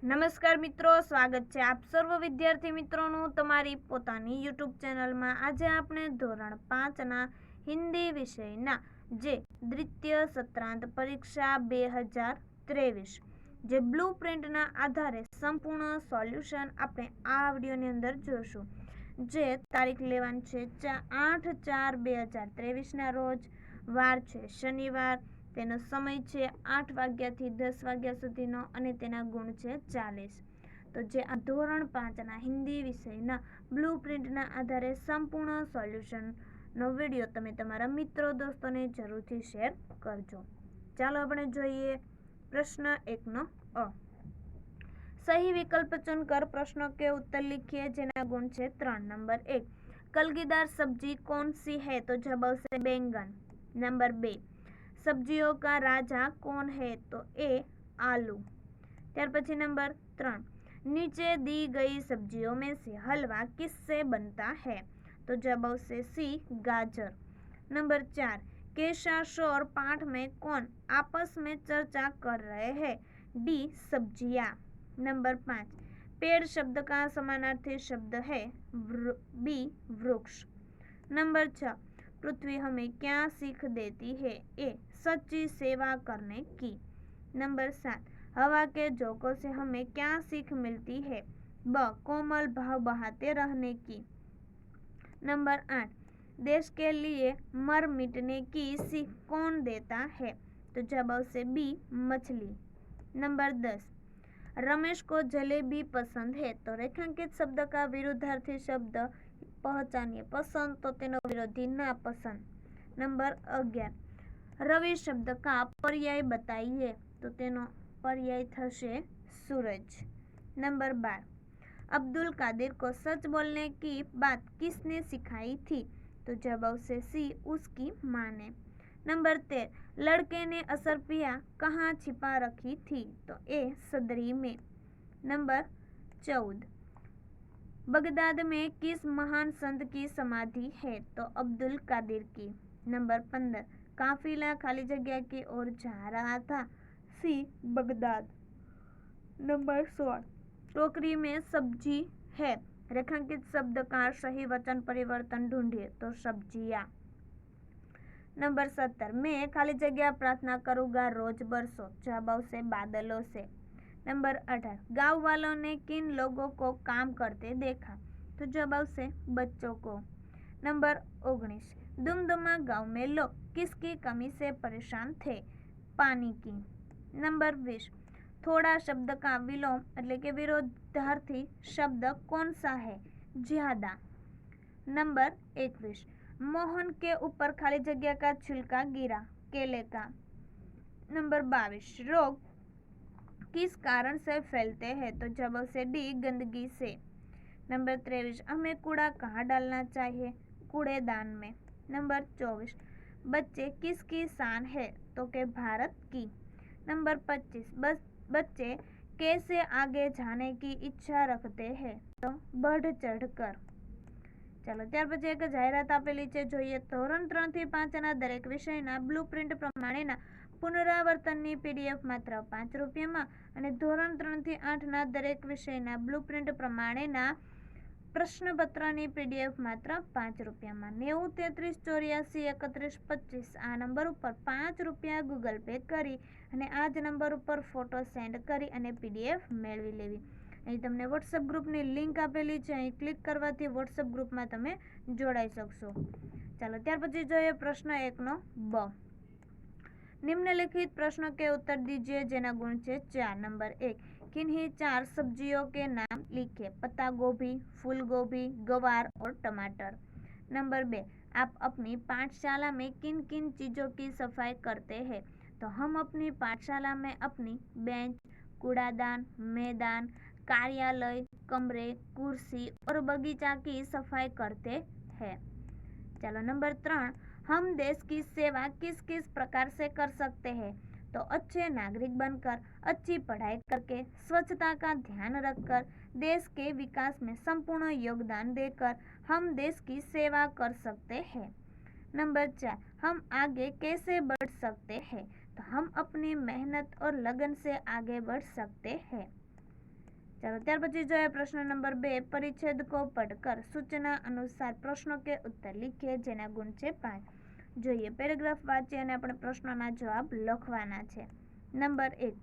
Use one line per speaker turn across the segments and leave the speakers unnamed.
નમસ્કાર મિત્રો, સ્વાગત છે આપ સર્વ વિદ્યાર્થી મિત્રોનું તમારી પોતાની યુટ્યુબ ચેનલમાં। આજે આપણે ધોરણ 5ના હિન્દી વિષયના જે દ્વિતીય સત્રાંત પરીક્ષા 2023 જે બ્લુ પ્રિન્ટના આધારે સંપૂર્ણ સોલ્યુશન આપણે આ વિડીયોની અંદર જોશું। જે તારીખ લેવાની છે 8/4/2023ના રોજ, વાર છે શનિવાર, તેનો સમય છે 8 વાગ્યાથી 10 વાગ્યા સુધીનો અને તેના ગુણ છે 40। તો જે આ ધોરણ 5ના હિન્દી વિષયના બ્લુ પ્રિન્ટના આધારે સંપૂર્ણ સોલ્યુશનનો વિડીયો તમે તમારા મિત્રો દોસ્તોને જરૂરથી શેર કરજો। ચાલો આપણે જોઈએ प्रश्न 1 अ। सही विकल्प चुनकर प्रश्नों के उत्तर लिखिए જેના ગુણ છે 3। नंबर 1, कलगीदार सब्जी कौन सी है? तो जवाब से बैंगन। नंबर 2, सब्जियों का राजा कौन है? तो ए आलू। ત્યાર પછી नंबर 3, नीचे दी गई सब्जियों में से हलवा किससे बनता है? तो जवाब से सी गाजर। नंबर 4, केशाश और पाठ में कौन आपस में चर्चा कर रहे हैं? डी सब्जियां। नंबर 5, पेड़ शब्द का समानार्थी शब्द है? बी वृक्ष। नंबर 6, पृथ्वी हमें क्या सीख देती है? ए सच्ची सेवा करने की। नंबर 7, हवा के झोंकों से हमें क्या सीख मिलती है? ब कोमल भाव बहाते रहने की। नंबर 8, देश के लिए मर मिटने की सीख कौन देता है? तो जवाब से बी मछली। नंबर 10, रमेश को जलेबी पसंद है। तो रेखांकित शब्द का विरुद्धार्थी शब्द पहचानिए। पसंद तो तेनो विरोधी नापसंद। नंबर 11, रवि शब्द का पर्याय बताइए। तो तेनो पर्याय थशे सूरज। नंबर 12, अब्दुल कादिर को सच बोलने की बात किसने सिखाई थी? तो जवाब से सी उसकी माँ ने। नंबर 13, लड़के ने असरपिया कहाँ छिपा रखी थी? तो ए सदरी में। नंबर 14, बगदाद में किस महान संत की समाधि है? तो अब्दुल कादिर की। नंबर 15, काफिला खाली जगह की ओर जा रहा था। सी बगदाद। नंबर 16, टोकरी में सब्जी है। रेखांकित शब्द का सही वचन परिवर्तन ढूंढिए। तो सब्जियां। नंबर 17, मैं खाली जगह प्रार्थना करूंगा रोज बरसो। जवाब से बादलों से। नंबर 18, गांव वालों ने किन लोगों को काम करते देखा? तो जवाब से बच्चों को। नंबर 19, दुमदुमा गांव में लोग किसकी कमी से परेशान थे? पानी की। नंबर 20, थोड़ा शब्द का विलोम એટલે કે વિરોધાર્થી શબ્દ कौन सा है? ज्यादा। नंबर 21, मोहन के ऊपर खाली जगह का छिलका गिरा। केले का। नंबर 22, रोग किस कारण से फैलते हैं? तो जवाब से डी गंदगी से। नंबर 23, हमें कूड़ा कहाँ डालना चाहिए? कूड़ेदान में। नंबर 24, बच्चे किसकी शान है? तो के भारत की। नंबर 25, बच्चे कैसे आगे जाने की इच्छा रखते हैं? तो बढ़ चढ़कर। ચાલો ત્યાર પછી એક જાહેરાત આપેલી છે, જોઈએ। ધોરણ 3 થી 5ના દરેક વિષયના બ્લુ પ્રિન્ટ પ્રમાણેના પુનરાવર્તનની પીડીએફ માત્ર 5 રૂપિયામાં અને ધોરણ 3 થી 8ના દરેક વિષયના બ્લુ પ્રિન્ટ પ્રમાણેના પ્રશ્નપત્રની પીડીએફ માત્ર 5 રૂપિયામાં। 90 33 84 31 25 આ નંબર ઉપર 5 રૂપિયા ગૂગલ પે કરી અને આ જ નંબર ઉપર ફોટો સેન્ડ કરી અને પીડીએફ મેળવી લેવી। અહીં તમને વોટ્સઅપ ગ્રુપની લિંક આપેલી છે, અહીં ક્લિક કરવાથી વોટ્સઅપ ગ્રુપમાં તમે જોડાઈ શકશો। ચાલો ત્યાર પછી જોઈએ પ્રશ્ન 1 બ। निम्नलिखित प्रश्नों के उत्तर दीजिए જેના गुण છે 4। नंबर 1, किन्हीं 4 सब्जियों के नाम लिखिए। पत्ता गोभी, फूल गोभी, गवार और टमाटर। नंबर 2, आप अपनी पाठशाला में किन किन चीज़ों की सफाई करते हैं? तो हम अपनी पाठशाला में अपनी बेंच, कूड़ादान, मैदान, कार्यालय, कमरे, कुर्सी और बगीचा की सफाई करते हैं। चलो नंबर 3, हम देश की सेवा किस किस प्रकार से कर सकते हैं? तो अच्छे नागरिक बनकर, अच्छी पढ़ाई करके, स्वच्छता का ध्यान रखकर, देश के विकास में संपूर्ण योगदान देकर हम देश की सेवा कर सकते हैं। नंबर 4, हम आगे कैसे बढ़ सकते हैं? तो हम अपनी मेहनत और लगन से आगे बढ़ सकते हैं। चलो ત્યાર પછી જોઈએ प्रश्न नंबर 2। परिच्छेद को पढ़कर सूचना अनुसार प्रश्नों के उत्तर लिखिए जेना गुण छे 5। જોઈએ પેરેગ્રાફ વાંચી અને આપણે પ્રશ્નોના જવાબ લખવાના છે। नंबर 1,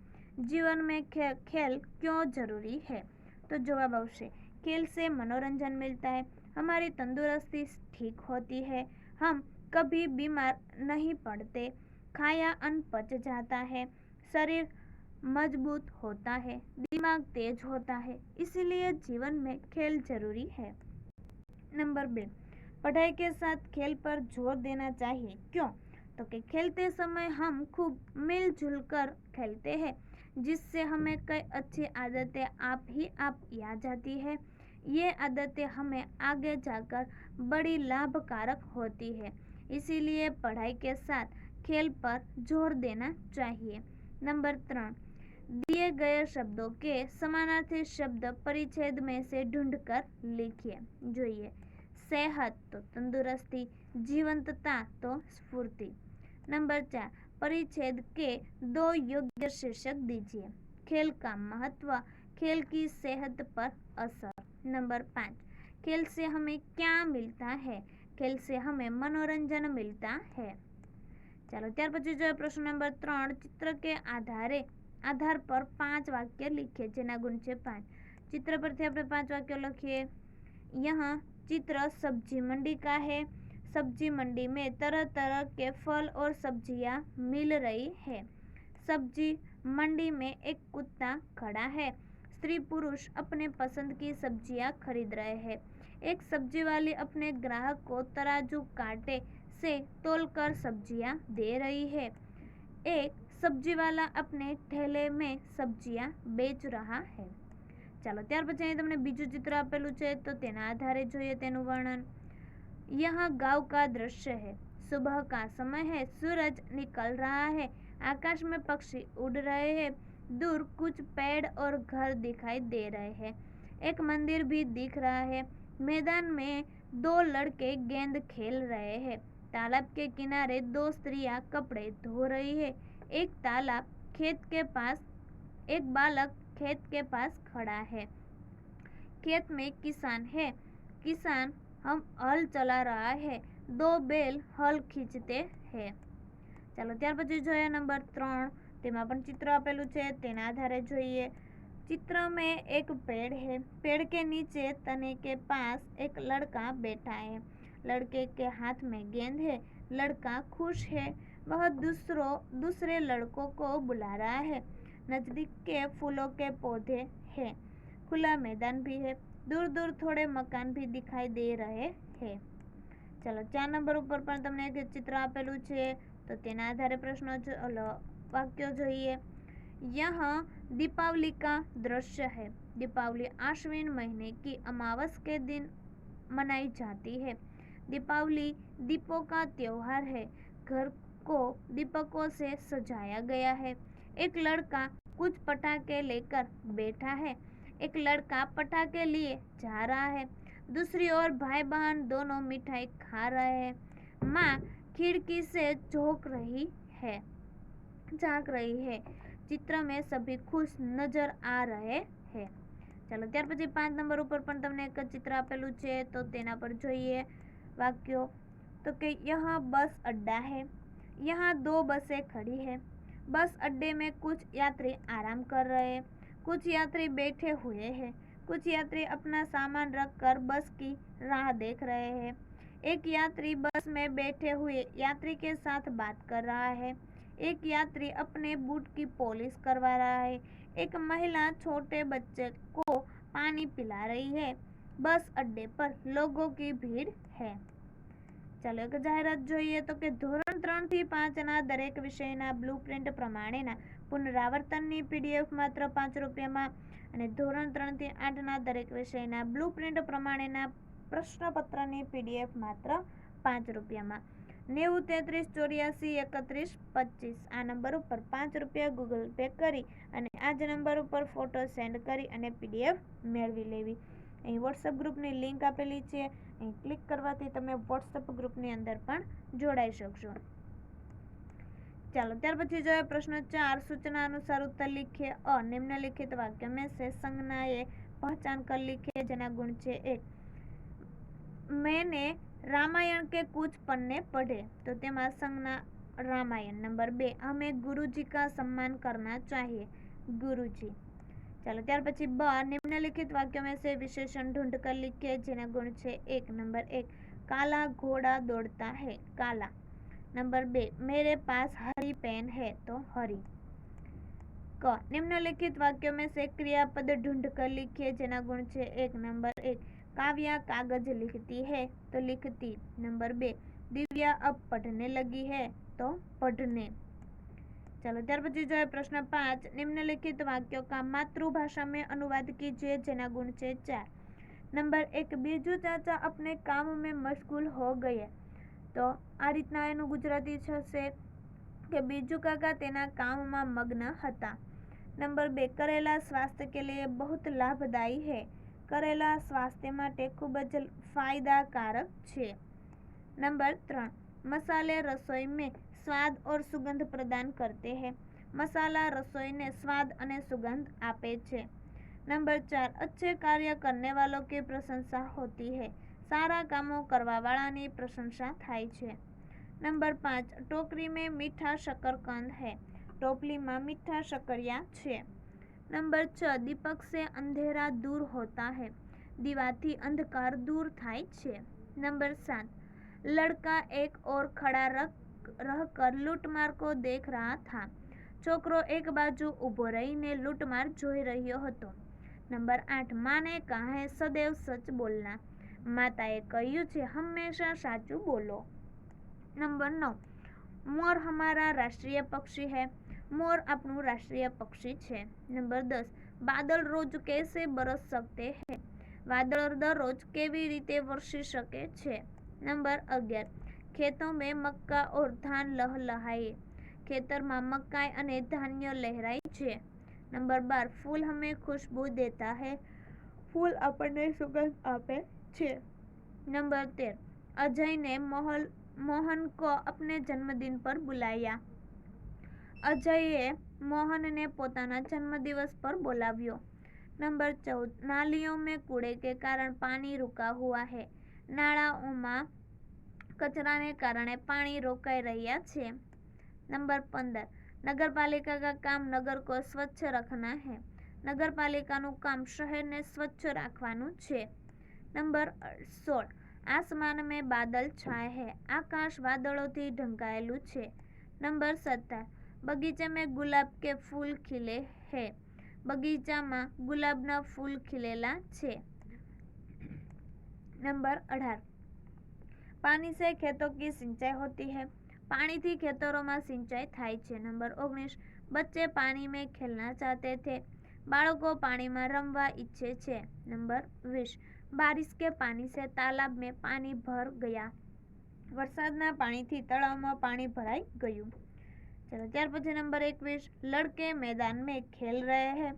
जीवन में खेल क्यों जरूरी है? तो जवाब आवशे खेल से मनोरंजन मिलता है, हमारी तंदुरुस्ती ठीक होती है, हम कभी बीमार नहीं पड़ते, खाया अन्न पच जाता है, शरीर मजबूत होता है, दिमाग तेज होता है, इसीलिए जीवन में खेल जरूरी है। नंबर 2, पढ़ाई के साथ खेल पर जोर देना चाहिए, क्यों? तो कि खेलते समय हम खूब मिलजुल कर खेलते हैं, जिससे हमें कई अच्छी आदतें आप ही आप याद जाती है। ये आदतें हमें आगे जाकर बड़ी लाभकारक होती है, इसीलिए पढ़ाई के साथ खेल पर जोर देना चाहिए। नंबर 3, दिए गए शब्दों के समानार्थी शब्द परिच्छेद में से ढूंढकर लिखिए। જોઈએ सेहत तो तंदुरुस्ती, जीवंतता तो स्फूर्ति। नंबर 4, परिच्छेद के 2 योग्य शीर्षक दीजिए। खेल का महत्व, खेल की सेहत पर असर। नंबर 5, खेल से हमें क्या मिलता है? खेल से हमें मनोरंजन मिलता है। चलो ત્યાર પછી જોઈએ प्रश्न नंबर 3। चित्र के आधार पर 5 वाक्य लिखिए जेना गुण छे 5। चित्र परथी આપણે 5 वाक्य लखिए। यहाँ चित्र सब्जी मंडी का है। सब्जी मंडी में तरह तरह के फल और सब्जियां मिल रही है। सब्जी मंडी में एक कुत्ता खड़ा है। स्त्री पुरुष अपने पसंद की सब्जियां खरीद रहे हैं। एक सब्जी वाली अपने ग्राहक को तराजू कांटे से तोलकर सब्जियां दे रही है। एक सब्जी वाला अपने ठेले में सब्जियां बेच रहा है। चलो ત્યાર પછી અહીં તમને બીજું ચિત્ર આપેલું છે તો તેના આધારે જોઈએ તેનું વર્ણન। यहाँ गांव का दृश्य है। सुबह का समय है, सूरज निकल रहा है, आकाश में पक्षी उड़ रहे हैं, दूर कुछ पेड़ और घर दिखाई दे रहे हैं, एक मंदिर भी दिख रहा है। मैदान में 2 लड़के गेंद खेल रहे हैं। तालाब के किनारे 2 स्त्रियां कपड़े धो रही है। एक बालक खेत के पास खड़ा है। खेत में किसान है। किसान हम हल चला रहा है। 2 बैल हल खींचते हैं। चलो ત્યાર પછી જોઈએ नंबर 3। તેમાં પણ चित्र આપેલું છે તેના આધારે જોઈએ। चित्र में एक पेड़ है। पेड़ के नीचे तने के पास एक लड़का बैठा है। लड़के के हाथ में गेंद है। लड़का खुश है। वह दूसरे लड़कों को बुला रहा है। नजदीक के फूलों के पौधे हैं। खुला मैदान भी है। दूर दूर थोड़े मकान भी दिखाई दे रहे हैं। चलो 4 नंबर ऊपर पण तमने एक चित्र आपेलू छे तो तेना आधारे प्रश्न वाक्य જોઈએ। यहाँ दीपावली का दृश्य है। दीपावली आश्विन महीने की अमावस के दिन मनाई जाती है। दीपावली दीपों का त्योहार है। घर को दीपकों से सजाया गया है। एक लड़का कुछ पटाखे लेकर बैठा है। एक लड़का पटाखे लिए जा रहा है। दूसरी ओर भाई बहन दोनों मिठाई खा रहे हैं। माँ खिड़की से झांक रही है। चित्र में सभी खुश नजर आ रहे हैं। चलो ત્યાર પછી 5 नंबर ऊपर पण તમને एक चित्र आपेलू छे तो तेना पर જોઈએ वाक्यो। तो कि यहाँ बस अड्डा है। यहाँ 2 बसें खड़ी है। बस अड्डे में कुछ यात्री आराम कर रहे हैं। कुछ यात्री बैठे हुए हैं। कुछ यात्री अपना सामान रखकर बस की राह देख रहे हैं। एक यात्री बस में बैठे हुए यात्री के साथ बात कर रहा है। एक यात्री अपने बूट की पॉलिश करवा रहा है। एक महिला छोटे बच्चे को पानी पिला रही है। बस अड्डे पर लोगों की भीड़ है। चलो एक जाહેરાત જોઈએ તો કે ધોરણ 3 થી 5 ના દરેક વિષયના બ્લુપ્રિન્ટ પ્રમાણેના પુનરાવર્તનની પીડીએફ માત્ર 5 રૂપિયામાં અને ધોરણ 3 થી 8 ના દરેક વિષયના બ્લુપ્રિન્ટ પ્રમાણેના પ્રશ્નપત્રની પીડીએફ માત્ર 5 રૂપિયામાં। 90 33 84 31 25 આ નંબર ઉપર 5 રૂપિયા ગૂગલ પે કરી અને આ જ નંબર ઉપર ફોટો સેન્ડ કરી અને પીડીએફ મેળવી લેવી। અહીં વોટ્સએપ ગ્રુપની લિંક આપેલી છે। અહીં ક્લિક કરવાથી તમે વોટ્સએપ ગ્રુપની અંદર પણ જોડાઈ શકશો। चलो त्यार पछी जो है प्रश्न 4, सूचना अनुसार उत्तर लिखिए। निम्नलिखित वाक्य में से संज्ञाए पहचान कर लिखिए जेना गुण छे 1। मैंने रामायण के कुछ पन्ने पढ़े, तो तेमा संज्ञा रामायण। नंबर 2, हमें गुरुजी का सम्मान करना चाहिए, गुरुजी। चलो त्यार पछी निम्नलिखित वाक्यों में से विशेषण ढूंढ कर लिखिए जेना गुण छे 1। नंबर 1, काला घोड़ा दौड़ता है, काला। नंबर 2, मेरे पास हरी पेन है, तो हरी। क, निम्नलिखित वाक्यों में से क्रियापद ढूंढ कर लिखिए जेना गुण छे 1। नंबर 1, काव्या कागज लिखती है, तो लिखती। नंबर 2, दिव्या अब पढ़ने लगी है, तो पढ़ने। चलो त्यार पछी जो है प्रश्न 5, निम्नलिखित वाक्यों का मातृभाषा में अनुवाद कीजिए जेना गुण छे 4। नंबर 1, बीजू चाचा अपने काम में मशगूल हो गए, तो आ रीतना एनु गुजराती थशे के बीजू काका तेना काम में मग्न हता। नंबर 2, करेला स्वास्थ्य के लिए बहुत लाभदायी है, करेला स्वास्थ्य माटे खूब ज फायदाकारक छे। नंबर 3, मसाले रसोई में स्वाद और सुगंध प्रदान करते हैं, मसाला रसोई ने स्वाद और सुगंध आपे छे। नंबर 4, अच्छे कार्य करने वालों की प्रशंसा होती है, सारा कामों करवा वाळानी प्रशंसा थाय छे। नंबर 5, टोकरी में मीठा शकरकंद है, टोपली में मीठा शकरिया छे। नंबर 6, दीपक से अंधेरा दूर होता है, दीवाथी अंधकार दूर थाय छे। नंबर 7, लड़का एक और खड़ा रहकर लूटमार को देख रहा था, छोकरो एक बाजू उभो रहीने लूटमार जोई रह्यो हतो। नंबर 8, माँ ने कहा है सदैव सच बोलना, माताए कह्यु छे हमेशा साचुं बोलो। नंबर 9, मोर हमारा राष्ट्रीय पक्षी है, मोर अपनु राष्ट्रीय पक्षी छे। नंबर 10, बादल रोज कैसे बरस सकते हैं, वादळ दररोज केवी रीते वरसी शके छे। नंबर 11, खेतों में मक्का और धान लहलहाए, खेतर में मकाई अने धान्य लहराय छे। नंबर 12, फूल हमें खुशबू देता है, फूल अपने सुगंध आपे छे। नंबर 13, अजय ने मोहन को अपने जन्मदिन पर बुलाया, अजये मोहन ने पोताना जन्मदिवस पर बोलाव्यो। नंबर 14, नालियों में कूड़े के कारण पानी रुका हुआ है, नाळाओं में कचरा ने कारण पानी रोकाई रह्या छे। नंबर 15, नगरपालिका का काम नगर को स्वच्छ रखना है, नगरपालिकानुं काम शहर ने स्वच्छ राखवानुं छे। नंबर 16, आसमान में बादल छाए है, आकाश वादळोथी ढंकायेलुं छे। नंबर 17, बगीचे में गुलाब के फूल खिले है, बगीचा में गुलाबना फूल खिलेला छे। नंबर 18, पानी से खेतों की सिंचाई होती है, पानी थी खेतरों में सिंचाई थाय छे। नंबर 19, बच्चे पानी में खेलना चाहते थे, बाळको पानी में रमवा इच्छे छे। नंबर 20, बारिश के पानी से तालाब में पानी भर गया, वरसादना पानी थी तळाव में पानी भराई गयुं। चलो त्यार पछी नंबर 21, लड़के मैदान में खेल रहे हैं,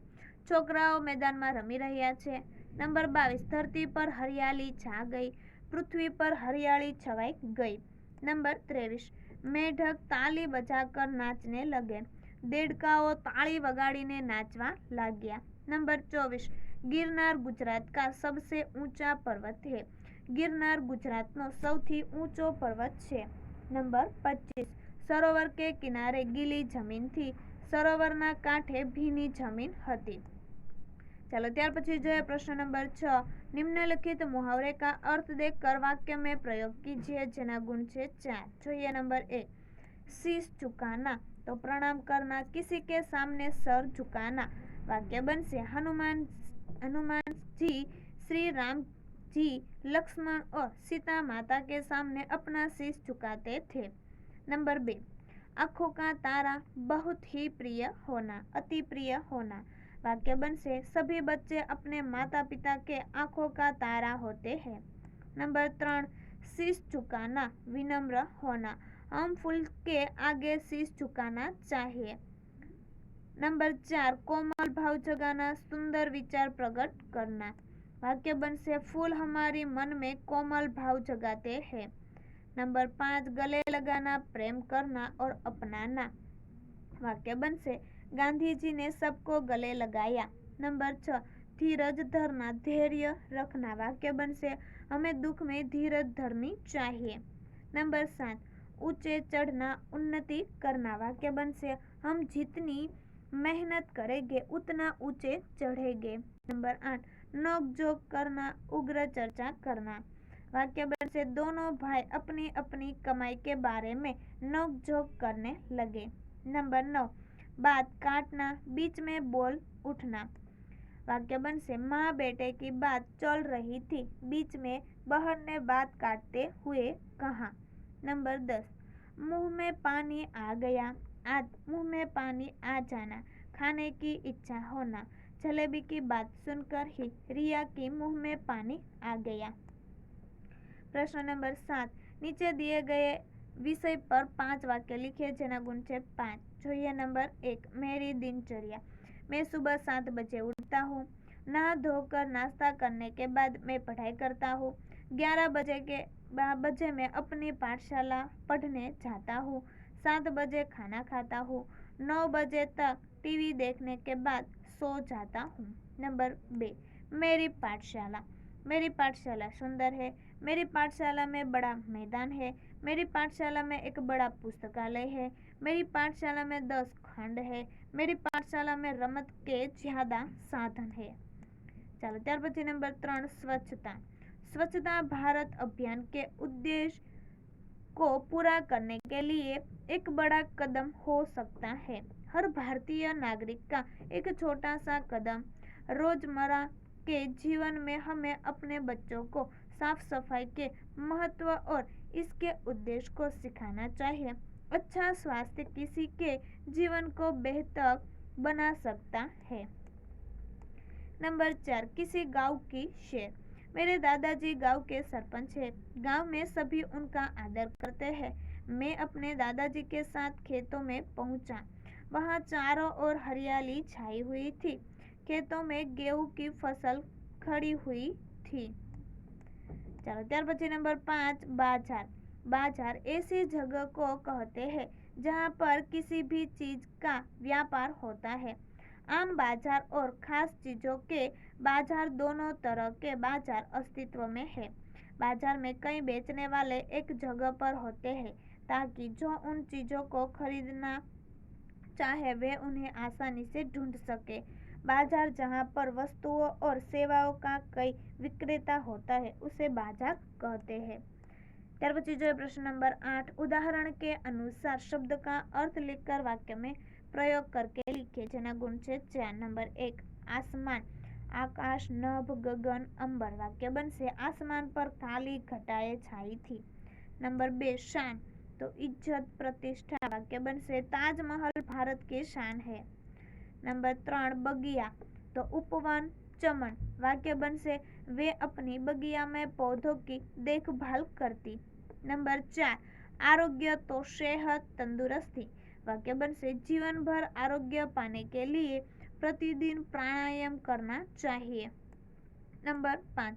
छोकराओ मैदान में रमी रह्या छे। नंबर 22, धरती पर हरियाली छा गई, पृथ्वी पर हरियाली छवाई गई। नंबर 23, मेढक ताली बजाकर नाचने लगे, देड़काओ ताली वगाड़ीने नाचवा लाग्या। नंबर 24, गिरनार गुजरात का सबसे ऊंचा पर्वत है, गिरनार गुजरातनो सौथी ऊंचो पर्वत छे। नंबर 25, सरोवर के किनारे गीली जमीन थी, सरोवरना कांठे भीनी जमीन हती। चलो त्यार पछी जो है प्रश्न नंबर 6, निम्नलिखित मुहावरे का अर्थ देकर वाक्य में प्रयोग कीजिए जेना गुण छे 4। જોઈએ नंबर 1, शीश झुकाना, तो प्रणाम करना, किसी के सामने सर झुकाना। वाक्य बनसे हनुमान जी श्री राम जी लक्ष्मण और सीता माता के सामने अपना शीश झुकाते थे। नंबर 2, आंखों का तारा बहुत ही प्रिय होना, अति प्रिय होना। वाक्य बनसे सभी बच्चे अपने माता पिता के आंखों का तारा होते हैं। नंबर 3, शीश झुकाना, विनम्र होना, हम फूल के आगे शीश झुकाना चाहिए। नंबर 4, कोमल भाव जगाना, सुंदर विचार प्रकट करना। वाक्य बनसे फूल हमारी मन में कोमल भाव जगाते हैं। नंबर 5, गले लगाना, प्रेम करना और अपनाना। वाक्य बनशे गांधी जी ने सबको गले लगाया। नंबर 6 धीरज धरना धैर्य रखना वाक्य बनशे हमें दुख में धीरज धरनी चाहिए। नंबर 7 ऊंचे चढ़ना उन्नति करना वाक्य बनशे हम जितनी मेहनत करेंगे उतना ऊंचे चढ़ेंगे। नंबर 8 नोक-झोंक करना उग्र चर्चा करना वाक्य बनशे दोनों भाई अपनी अपनी कमाई के बारे में नोक-झोंक करने लगे। नंबर 9 बात काटना बीच में बोल उठना वाक्य बनशे माँ बेटे की बात चल रही थी बीच में बहन ने बात काटते हुए कहा। नंबर 10 मुंह में पानी आ गया आज मुंह में पानी आ जाना खाने की इच्छा होना जलेबी की बात सुनकर ही रिया की मुंह में पानी आ गया। प्रश्न नंबर 7 नीचे दिए गए विषय पर 5 वाक्य लिखे जेना गुण छे 5। જોઈએ नंबर 1 मेरी दिनचर्या मैं सुबह 7 बजे उठता हूँ नहा धोकर नाश्ता करने के बाद मैं पढ़ाई करता हूँ 11 बजे मैं अपनी पाठशाला पढ़ने जाता हूँ 7 बजे खाना खाता हूँ 9 बजे तक टीवी देखने के बाद सो जाता हूँ। नंबर 2 मेरी पाठशाला सुंदर है मेरी पाठशाला में बड़ा मैदान है मेरी पाठशाला में एक बड़ा पुस्तकालय है मेरी पाठशाला में 10 खंड है मेरी पाठशाला में रमत के ज्यादा साधन है। चलो त्यार पछी नंबर 3 स्वच्छता भारत अभियान के उद्देश्य को पूरा करने के लिए एक बड़ा कदम हो सकता है हर भारतीय नागरिक का एक छोटा सा कदम रोजमर्रा के जीवन में हमें अपने बच्चों को साफ सफाई के महत्व और इसके उद्देश्य को सिखाना चाहिए। अच्छा स्वास्थ्य किसी के जीवन को बेहतर बना सकता है। नंबर 4 किसी गांव की शेर मेरे दादाजी गांव के सरपंच है गांव में सभी उनका आदर करते हैं मैं अपने दादाजी के साथ खेतों में पहुंचा वहां चारों ओर हरियाली छाई हुई थी खेतों में गेहूं की फसल खड़ी हुई थी। चलो त्यार पछी नंबर 5 बाजार ऐसी जगह को कहते हैं जहां पर किसी भी चीज का व्यापार होता है आम बाजार और खास चीजों के बाजार दोनों तरह के बाजार अस्तित्व में है बाजार में कई बेचने वाले एक जगह पर होते हैं ताकि जो उन चीजों को खरीदना चाहे वे उन्हें आसानी से ढूंढ सके बाजार जहां पर वस्तुओं और सेवाओं का कई विक्रेता होता है उसे बाजार कहते हैं। त्यार पछी जो प्रश्न नंबर 8 उदाहरण के अनुसार शब्द का अर्थ लिखकर वाक्य में प्रयोग करके लिखे जेना गुण छे 4। नंबर 1 आसमान आकाश नभ गगन अंबर वाक्य बनशे आसमान पर काली घटाए छाई थी। नंबर 2 शान तो इज्जत प्रतिष्ठा वाक्य बनशे ताजमहल भारत की शान है। नंबर 3 बगिया तो उपवन चमन वाक्य बनशे वे अपनी बगिया में पौधों की देखभाल करती। नंबर 4 आरोग्य तो सेहत तंदुरुस्ती वाक्य बनशे जीवन भर आरोग्य पाने के लिए प्रतिदिन प्राणायाम करना चाहिए। नंबर 5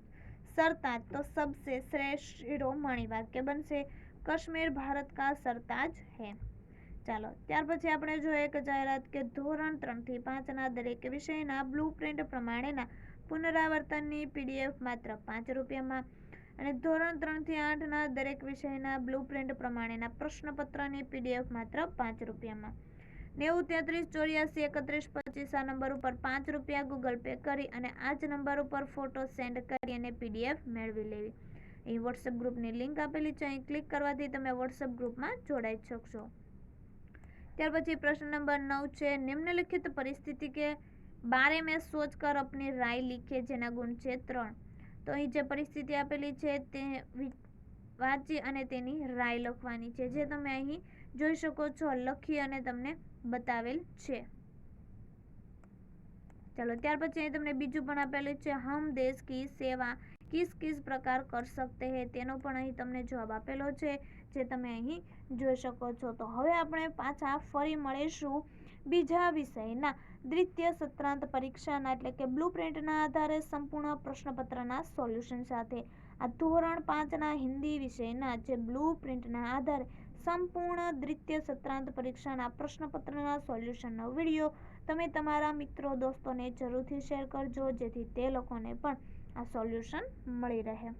सरताज तो सबसे श्रेष्ठ शिरोमणि वाक्य बनशे कश्मीर भारत का सरताज है। ચાલો ત્યાર પછી આપણે જોઈએ એક જાહેરાત કે ધોરણ 3 થી 5 ના દરેક વિષયના બ્લુપ્રિન્ટ પ્રમાણેના પુનરાવર્તનની પીડીએફ માત્ર 5 રૂપિયામાં અને ધોરણ 3 થી 8 ના દરેક વિષયના બ્લુપ્રિન્ટ પ્રમાણેના પ્રશ્નપત્રની પીડીએફ માત્ર 5 રૂપિયામાં 90 33 84 31 25 આ નંબર ઉપર 5 રૂપિયા ગૂગલ પે કરી અને આ જ નંબર ઉપર ફોટો સેન્ડ કરી અને પીડીએફ મેળવી લેવી। અહીં વોટ્સએપ ગ્રુપની લિંક આપેલી છે અહીં ક્લિક કરવાથી તમે વોટ્સએપ ગ્રુપમાં જોડાઈ શકશો। ત્યાર પછી પ્રશ્ન નંબર 9 છે निम्नलिखित परिस्थिति के बारे में सोचकर अपनी राय लिखे जेना गुण છે 3। तो અહીં જે પરિસ્થિતિ આપેલી છે તે વાંચી અને તેની રાય લખવાની છે જે તમે અહીં જોઈ શકો છો લખી અને તમને બતાવેલ છે। चलो ત્યાર પછી અહીં તમને બીજું પણ આપેલું છે हम देश की सेवा किस किस प्रकार कर सकते हैं તેનો પણ અહીં તમને જવાબ આપેલો છે જે તમે અહીં જોઈ શકો છો। તો હવે આપણે પાછા ફરી મળીશું બીજા વિષયના દ્વિતીય સત્રાંત પરીક્ષાના એટલે કે બ્લુપ્રિન્ટના આધારે સંપૂર્ણ પ્રશ્નપત્રના સોલ્યુશન સાથે। આ ધોરણ 5ના હિન્દી વિષયના જે બ્લુપ્રિન્ટના આધારે સંપૂર્ણ દ્વિતીય સત્રાંત પરીક્ષાના પ્રશ્નપત્રના સોલ્યુશનનો વિડીયો તમે તમારા મિત્રો દોસ્તોને જરૂરથી શેર કરજો, જેથી તે લોકોને પણ આ સોલ્યુશન મળી રહે.